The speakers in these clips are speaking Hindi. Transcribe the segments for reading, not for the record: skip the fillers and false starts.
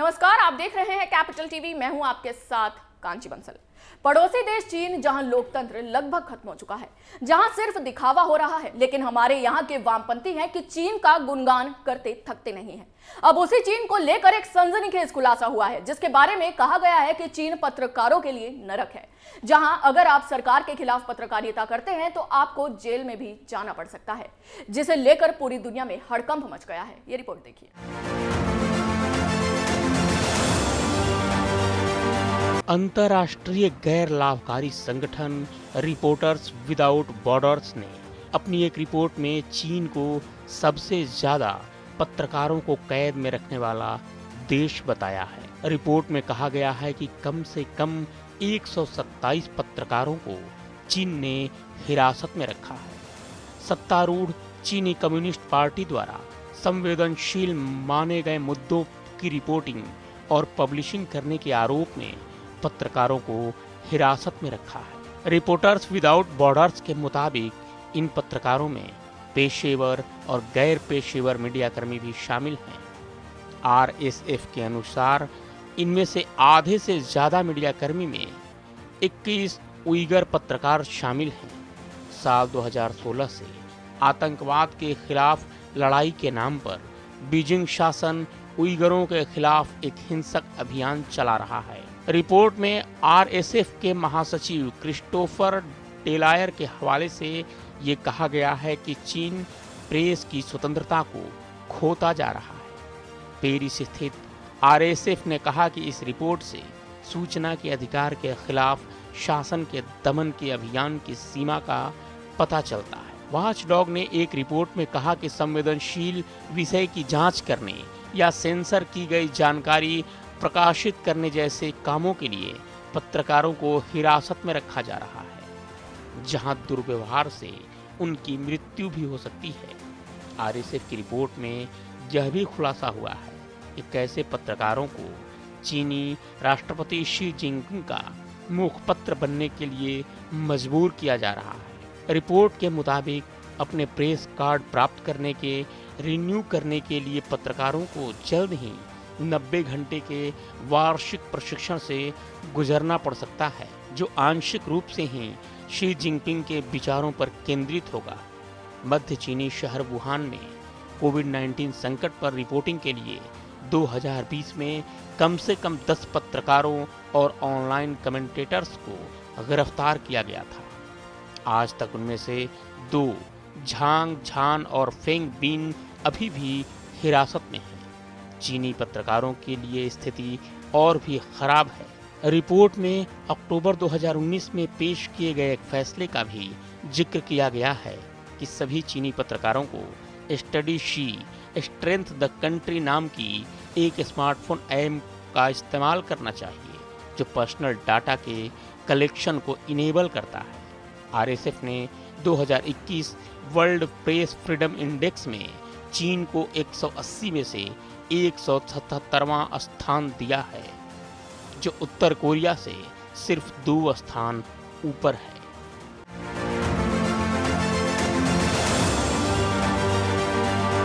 नमस्कार, आप देख रहे हैं कैपिटल टीवी। मैं हूं आपके साथ कांची बंसल। पड़ोसी देश चीन, जहां लोकतंत्र लगभग खत्म हो चुका है, जहां सिर्फ दिखावा हो रहा है, लेकिन हमारे यहां के वामपंथी हैं कि चीन का गुणगान करते थकते नहीं हैं। अब उसी चीन को लेकर एक सनसनीखेज खुलासा हुआ है, जिसके बारे में कहा गया है कि चीन पत्रकारों के लिए नरक है, जहां अगर आप सरकार के खिलाफ पत्रकारिता करते हैं तो आपको जेल में भी जाना पड़ सकता है, जिसे लेकर पूरी दुनिया में हड़कंप मच गया है। ये रिपोर्ट देखिए। अंतर्राष्ट्रीय गैर लाभकारी संगठन रिपोर्टर्स विदाउट बॉर्डर्स ने अपनी एक रिपोर्ट में चीन को सबसे ज्यादा पत्रकारों को कैद में रखने वाला देश बताया है। रिपोर्ट में कहा गया है कि कम से कम 127 पत्रकारों को चीन ने हिरासत में रखा है। सत्तारूढ़ चीनी कम्युनिस्ट पार्टी द्वारा संवेदनशील माने गए मुद्दों की रिपोर्टिंग और पब्लिशिंग करने के आरोप में पत्रकारों को हिरासत में रखा है। रिपोर्टर्स विदाउट बॉर्डर्स के मुताबिक इन पत्रकारों में पेशेवर और गैर पेशेवर मीडियाकर्मी भी शामिल हैं। आरएसएफ के अनुसार इनमें से आधे से ज्यादा मीडियाकर्मी में 21 उइगर पत्रकार शामिल हैं। साल 2016 से आतंकवाद के खिलाफ लड़ाई के नाम पर बीजिंग शासन उइगरों के खिलाफ एक हिंसक अभियान चला रहा है। रिपोर्ट में आरएसएफ के महासचिव क्रिस्टोफर डेलायर के हवाले से ये कहा गया है कि चीन प्रेस की स्वतंत्रता को खोता जा रहा है। पेरिस स्थित आरएसएफ ने कहा कि इस रिपोर्ट से सूचना के अधिकार के खिलाफ शासन के दमन के अभियान की सीमा का पता चलता है। वॉचडॉग ने एक रिपोर्ट में कहा कि संवेदनशील विषय की जांच करने या सेंसर की गई जानकारी प्रकाशित करने जैसे कामों के लिए पत्रकारों को हिरासत में रखा जा रहा है, जहां दुर्व्यवहार से उनकी मृत्यु भी हो सकती है। आरएसएफ की रिपोर्ट में यह भी खुलासा हुआ है कि कैसे पत्रकारों को चीनी राष्ट्रपति शी जिनपिंग का मुखपत्र बनने के लिए मजबूर किया जा रहा है। रिपोर्ट के मुताबिक अपने प्रेस कार्ड प्राप्त करने के रिन्यू करने के लिए पत्रकारों को जल्द ही 90 घंटे के वार्षिक प्रशिक्षण से गुजरना पड़ सकता है, जो आंशिक रूप से ही शी जिनपिंग के विचारों पर केंद्रित होगा। मध्य चीनी शहर वुहान में कोविड-19 संकट पर रिपोर्टिंग के लिए 2020 में कम से कम 10 पत्रकारों और ऑनलाइन कमेंटेटर्स को गिरफ्तार किया गया था। आज तक उनमें से 2 झांग झान और फेंग बिन अभी भी हिरासत में हैं। चीनी पत्रकारों के लिए स्थिति और भी खराब है। रिपोर्ट में अक्टूबर 2019 में पेश किए गए एक फैसले का भी जिक्र किया गया है कि सभी चीनी पत्रकारों को study she strength the country नाम की एक स्मार्टफोन ऐप का इस्तेमाल करना चाहिए, जो पर्सनल डाटा के कलेक्शन को इनेबल करता है। आरएसएफ ने 2021 वर्ल्ड प्रेस फ्रीडम इंडेक्स में चीन को 180 में से 177वां स्थान दिया है, जो उत्तर कोरिया से सिर्फ 2 स्थान ऊपर है।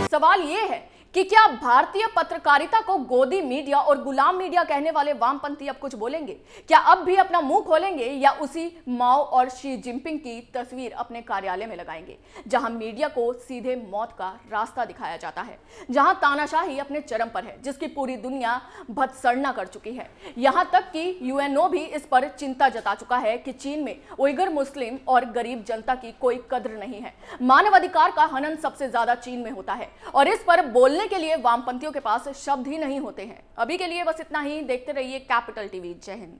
सवाल ये है कि क्या भारतीय पत्रकारिता को गोदी मीडिया और गुलाम मीडिया कहने वाले वामपंथी अब कुछ बोलेंगे? क्या अब भी अपना मुंह खोलेंगे, या उसी माओ और शी जिनपिंग की तस्वीर अपने कार्यालय में लगाएंगे, जहां मीडिया को सीधे मौत का रास्ता दिखाया जाता है, जहां तानाशाही अपने चरम पर है, जिसकी पूरी दुनिया भत्सड़ना कर चुकी है। यहां तक कि यूएनओ भी इस पर चिंता जता चुका है कि चीन में उइगर मुस्लिम और गरीब जनता की कोई कद्र नहीं है। मानवाधिकार का हनन सबसे ज्यादा चीन में होता है, और इस पर बोलने के लिए वामपंथियों के पास शब्द ही नहीं होते हैं। अभी के लिए बस इतना ही। देखते रहिए कैपिटल टीवी। जय हिंद।